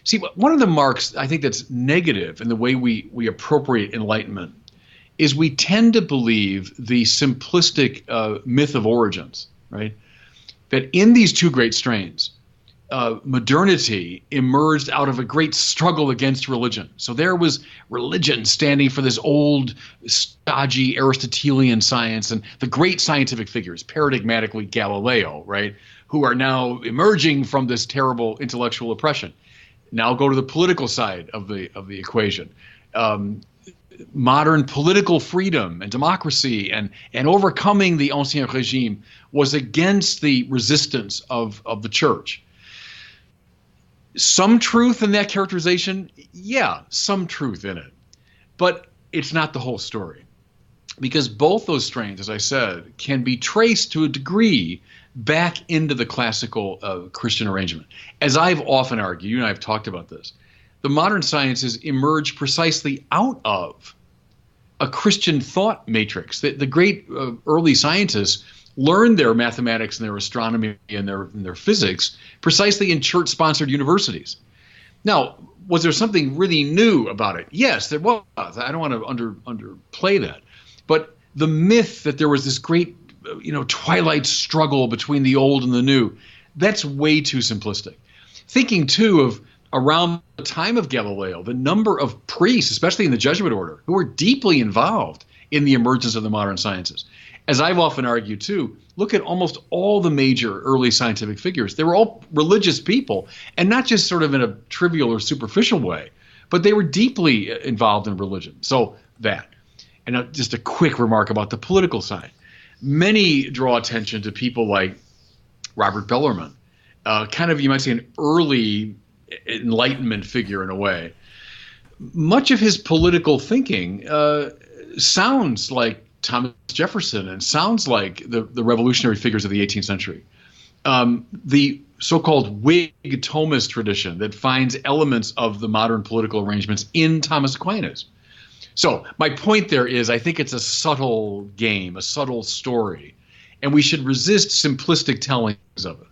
See, one of the marks I think that's negative in the way we appropriate enlightenment is we tend to believe the simplistic myth of origins, right? That in these two great strains, modernity emerged out of a great struggle against religion. So there was religion standing for this old, stodgy Aristotelian science, and the great scientific figures, paradigmatically Galileo, right, who are now emerging from this terrible intellectual oppression. Now go to the political side of the equation. Modern political freedom and democracy and overcoming the Ancien Regime was against the resistance of the church. Some truth in that characterization, yeah, some truth in it. But it's not the whole story. Because both those strains, as I said, can be traced to a degree back into the classical Christian arrangement. As I've often argued, you and I have talked about this, the modern sciences emerge precisely out of a Christian thought matrix. The great early scientists learned their mathematics and their astronomy and their physics precisely in church-sponsored universities. Now, was there something really new about it? Yes, there was. I don't want to underplay that. But the myth that there was this great, twilight struggle between the old and the new, that's way too simplistic. Thinking, too, of around the time of Galileo, the number of priests, especially in the Jesuit order, who were deeply involved in the emergence of the modern sciences. As I've often argued, too, look at almost all the major early scientific figures. They were all religious people, and not just sort of in a trivial or superficial way, but they were deeply involved in religion. So that. And just a quick remark about the political side. Many draw attention to people like Robert Bellarmine, kind of, you might say, an early Enlightenment figure in a way. Much of his political thinking sounds like Thomas Jefferson and sounds like the revolutionary figures of the 18th century. The so-called Whig Thomist tradition that finds elements of the modern political arrangements in Thomas Aquinas. So my point there is I think it's a subtle game, a subtle story, and we should resist simplistic tellings of it.